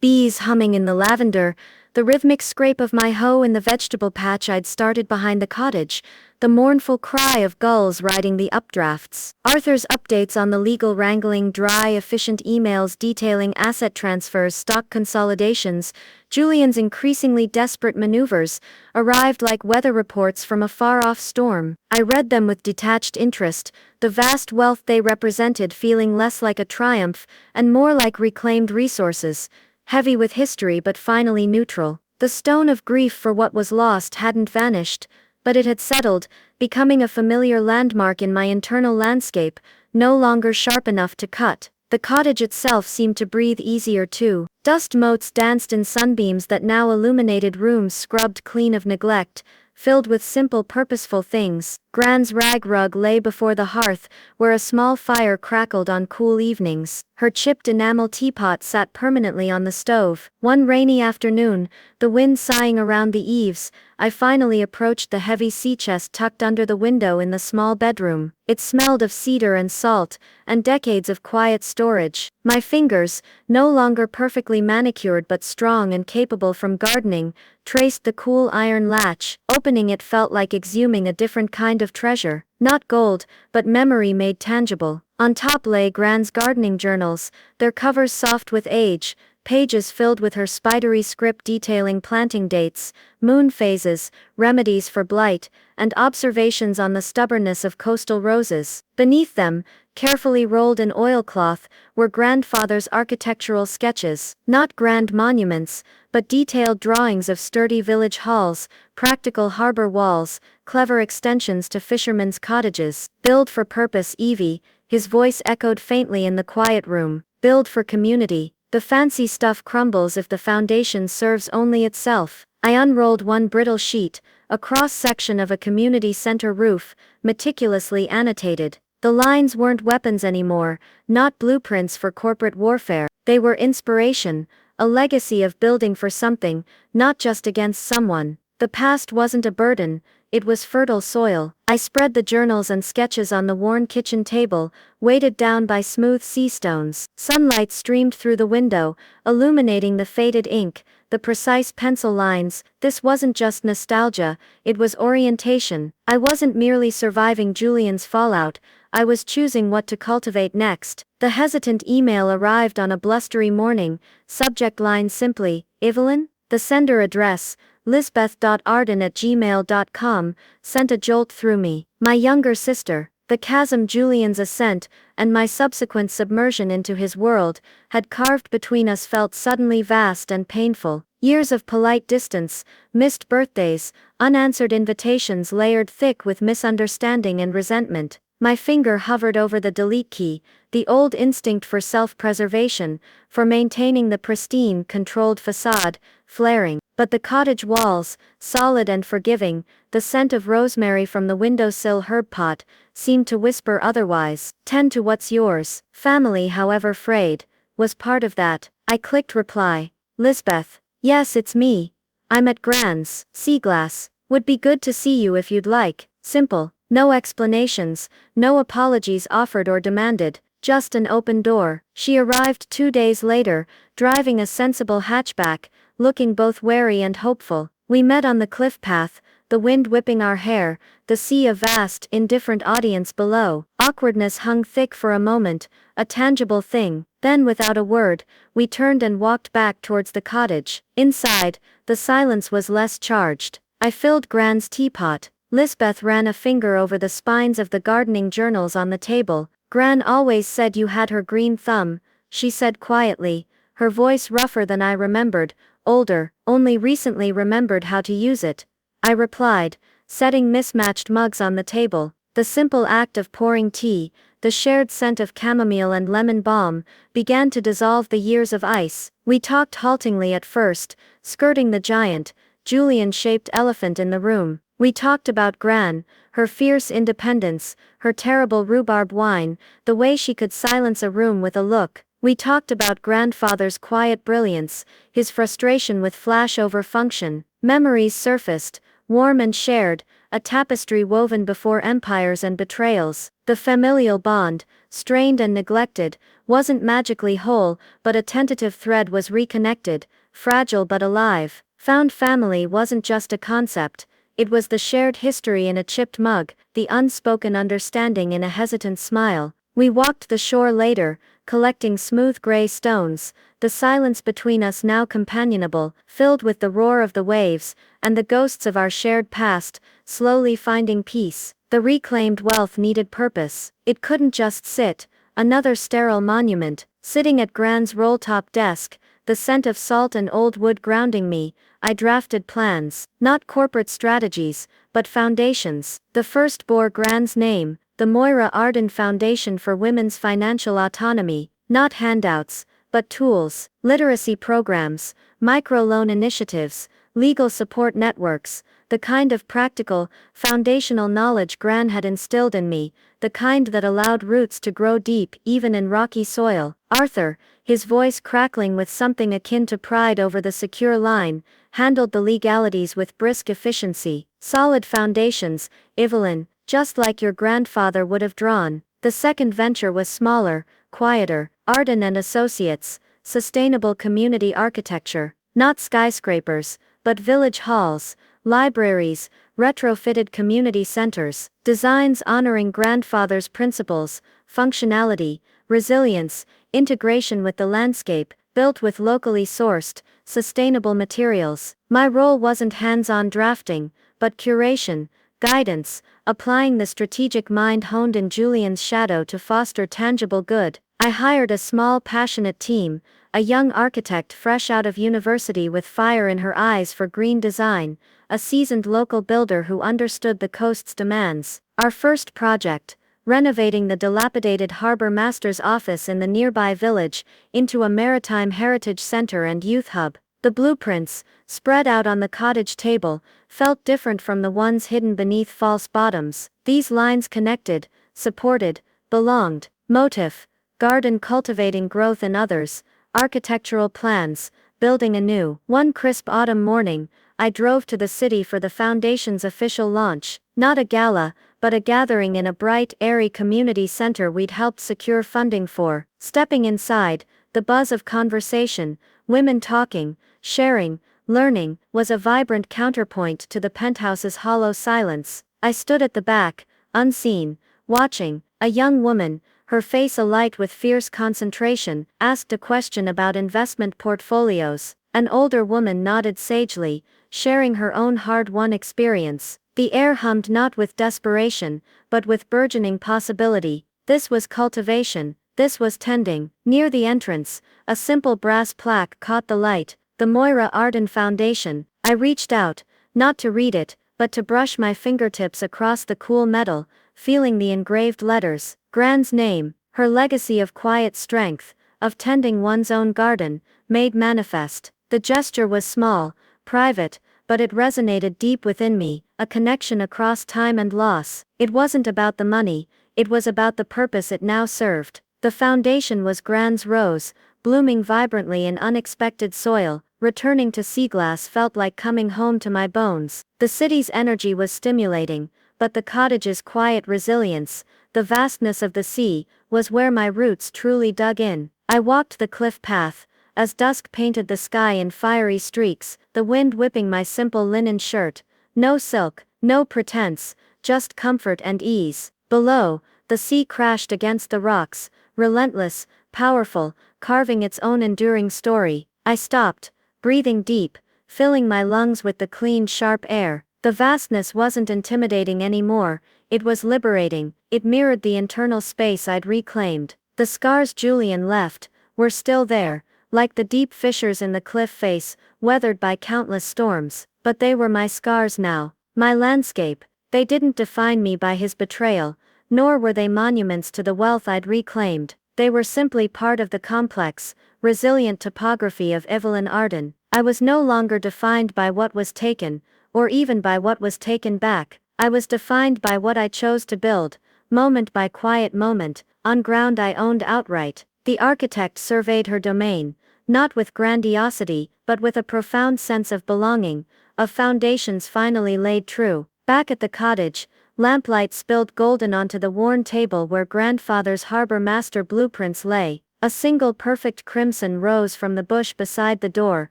Bees humming in the lavender, the rhythmic scrape of my hoe in the vegetable patch I'd started behind the cottage, the mournful cry of gulls riding the updrafts. Arthur's updates on the legal wrangling, dry, efficient emails detailing asset transfers, stock consolidations, Julian's increasingly desperate maneuvers, arrived like weather reports from a far-off storm. I read them with detached interest, the vast wealth they represented feeling less like a triumph and more like reclaimed resources, heavy with history but finally neutral. The stone of grief for what was lost hadn't vanished, but it had settled, becoming a familiar landmark in my internal landscape, no longer sharp enough to cut. The cottage itself seemed to breathe easier too. Dust motes danced in sunbeams that now illuminated rooms scrubbed clean of neglect, filled with simple purposeful things. Gran's rag rug lay before the hearth, where a small fire crackled on cool evenings. Her chipped enamel teapot sat permanently on the stove. One rainy afternoon, the wind sighing around the eaves, I finally approached the heavy sea chest tucked under the window in the small bedroom. It smelled of cedar and salt, and decades of quiet storage. My fingers, no longer perfectly manicured but strong and capable from gardening, traced the cool iron latch. Opening it felt like exhuming a different kind of treasure, not gold, but memory made tangible. On top lay Gran's gardening journals, their covers soft with age, pages filled with her spidery script detailing planting dates, moon phases, remedies for blight, and observations on the stubbornness of coastal roses. Beneath them, carefully rolled in oilcloth, were grandfather's architectural sketches, not grand monuments, but detailed drawings of sturdy village halls, practical harbor walls, clever extensions to fishermen's cottages. Build for purpose, Evie, his voice echoed faintly in the quiet room. Build for community. The fancy stuff crumbles if the foundation serves only itself. I unrolled one brittle sheet, a cross-section of a community center roof, meticulously annotated. The lines weren't weapons anymore, not blueprints for corporate warfare. They were inspiration, a legacy of building for something, not just against someone. The past wasn't a burden, it was fertile soil. I spread the journals and sketches on the worn kitchen table, weighted down by smooth sea stones. Sunlight streamed through the window, illuminating the faded ink, the precise pencil lines. This wasn't just nostalgia, it was orientation. I wasn't merely surviving Julian's fallout, I was choosing what to cultivate next. The hesitant email arrived on a blustery morning, subject line simply, Evelyn? The sender address, lisbeth.arden@gmail.com, sent a jolt through me. My younger sister, the chasm Julian's ascent, and my subsequent submersion into his world, had carved between us felt suddenly vast and painful. Years of polite distance, missed birthdays, unanswered invitations layered thick with misunderstanding and resentment. My finger hovered over the delete key, the old instinct for self-preservation, for maintaining the pristine, controlled facade, flaring. But the cottage walls, solid and forgiving, the scent of rosemary from the windowsill herb pot, seemed to whisper otherwise. Tend to what's yours. Family, however frayed, was part of that. I clicked reply. Lisbeth. Yes, it's me. I'm at Gran's, sea glass. Would be good to see you if you'd like. Simple. No explanations, no apologies offered or demanded, just an open door. She arrived 2 days later, driving a sensible hatchback, looking both wary and hopeful. We met on the cliff path, the wind whipping our hair, the sea a vast, indifferent audience below. Awkwardness hung thick for a moment, a tangible thing. Then without a word, we turned and walked back towards the cottage. Inside, the silence was less charged. I filled Gran's teapot. Lisbeth ran a finger over the spines of the gardening journals on the table. Gran always said you had her green thumb, she said quietly, her voice rougher than I remembered, older, only recently remembered how to use it. I replied, setting mismatched mugs on the table. The simple act of pouring tea, the shared scent of chamomile and lemon balm, began to dissolve the years of ice. We talked haltingly at first, skirting the giant, Julian-shaped elephant in the room. We talked about Gran, her fierce independence, her terrible rhubarb wine, the way she could silence a room with a look. We talked about grandfather's quiet brilliance, his frustration with flashover function. Memories surfaced, warm and shared, a tapestry woven before empires and betrayals. The familial bond, strained and neglected, wasn't magically whole, but a tentative thread was reconnected, fragile but alive. Found family wasn't just a concept. It was the shared history in a chipped mug, the unspoken understanding in a hesitant smile. We walked the shore later, collecting smooth gray stones, the silence between us now companionable, filled with the roar of the waves, and the ghosts of our shared past, slowly finding peace. The reclaimed wealth needed purpose. It couldn't just sit, another sterile monument, sitting at Gran's roll-top desk, the scent of salt and old wood grounding me. I drafted plans, not corporate strategies, but foundations. The first bore Gran's name, the Moira Arden Foundation for Women's Financial Autonomy, not handouts, but tools, literacy programs, microloan initiatives, legal support networks, the kind of practical, foundational knowledge Gran had instilled in me, the kind that allowed roots to grow deep even in rocky soil. Arthur, his voice crackling with something akin to pride over the secure line, handled the legalities with brisk efficiency. Solid foundations, Evelyn, just like your grandfather would have drawn. The second venture was smaller, quieter, Arden and Associates, sustainable community architecture, not skyscrapers, but village halls, libraries, retrofitted community centers, designs honoring grandfather's principles, functionality, resilience, integration with the landscape, built with locally sourced, sustainable materials. My role wasn't hands-on drafting, but curation, guidance, applying the strategic mind honed in Julian's shadow to foster tangible good. I hired a small passionate team, a young architect fresh out of university with fire in her eyes for green design, a seasoned local builder who understood the coast's demands. Our first project, renovating the dilapidated harbor master's office in the nearby village, into a maritime heritage center and youth hub. The blueprints, spread out on the cottage table, felt different from the ones hidden beneath false bottoms. These lines connected, supported, belonged. Motif, garden cultivating growth in others, architectural plans, building anew. One crisp autumn morning, I drove to the city for the foundation's official launch. Not a gala, but a gathering in a bright, airy community center we'd helped secure funding for. Stepping inside, the buzz of conversation, women talking, sharing, learning, was a vibrant counterpoint to the penthouse's hollow silence. I stood at the back, unseen, watching. A young woman, her face alight with fierce concentration, asked a question about investment portfolios. An older woman nodded sagely, sharing her own hard-won experience. The air hummed not with desperation, but with burgeoning possibility. This was cultivation, this was tending. Near the entrance, a simple brass plaque caught the light, the Moira Arden Foundation. I reached out, not to read it, but to brush my fingertips across the cool metal, feeling the engraved letters. Gran's name, her legacy of quiet strength, of tending one's own garden, made manifest. The gesture was small, private, but it resonated deep within me, a connection across time and loss. It wasn't about the money, it was about the purpose it now served. The foundation was Gran's rose, blooming vibrantly in unexpected soil, returning to sea glass felt like coming home to my bones. The city's energy was stimulating, but the cottage's quiet resilience, the vastness of the sea, was where my roots truly dug in. I walked the cliff path, as dusk painted the sky in fiery streaks, the wind whipping my simple linen shirt. No silk, no pretense, just comfort and ease. Below, the sea crashed against the rocks, relentless, powerful, carving its own enduring story. I stopped, breathing deep, filling my lungs with the clean, sharp air. The vastness wasn't intimidating anymore, it was liberating. It mirrored the internal space I'd reclaimed. The scars Julian left were still there, like the deep fissures in the cliff face, weathered by countless storms. But they were my scars now, my landscape. They didn't define me by his betrayal, nor were they monuments to the wealth I'd reclaimed. They were simply part of the complex, resilient topography of Evelyn Arden. I was no longer defined by what was taken, or even by what was taken back. I was defined by what I chose to build, moment by quiet moment, on ground I owned outright. The architect surveyed her domain, not with grandiosity, but with a profound sense of belonging, of foundations finally laid true. Back at the cottage, lamplight spilled golden onto the worn table where grandfather's harbor master blueprints lay. A single perfect crimson rose from the bush beside the door,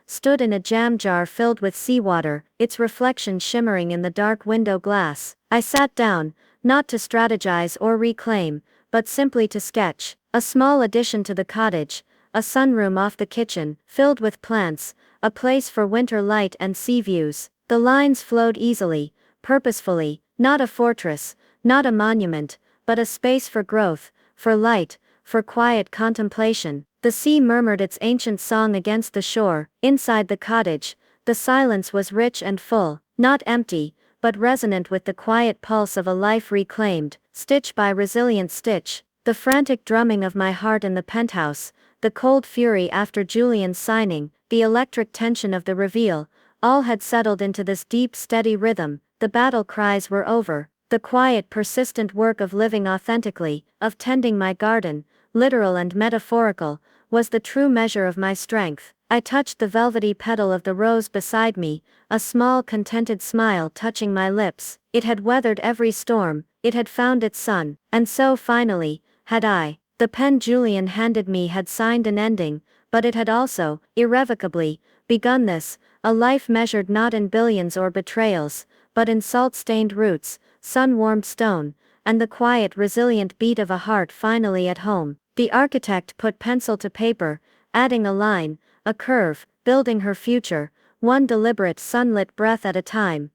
stood in a jam jar filled with seawater, its reflection shimmering in the dark window glass. I sat down, not to strategize or reclaim, but simply to sketch. A small addition to the cottage, a sunroom off the kitchen, filled with plants, a place for winter light and sea views. The lines flowed easily, purposefully, not a fortress, not a monument, but a space for growth, for light, for quiet contemplation. The sea murmured its ancient song against the shore. Inside the cottage, the silence was rich and full, not empty, but resonant with the quiet pulse of a life reclaimed, stitch by resilient stitch. The frantic drumming of my heart in the penthouse, the cold fury after Julian's signing, the electric tension of the reveal, all had settled into this deep, steady rhythm. The battle cries were over. The quiet, persistent work of living authentically, of tending my garden, literal and metaphorical, was the true measure of my strength. I touched the velvety petal of the rose beside me, a small contented smile touching my lips. It had weathered every storm, it had found its sun, and so finally, had I. The pen Julian handed me had signed an ending, but it had also, irrevocably, begun this, a life measured not in billions or betrayals, but in salt-stained roots, sun-warmed stone, and the quiet resilient beat of a heart finally at home. The architect put pencil to paper, adding a line, a curve, building her future, one deliberate sunlit breath at a time.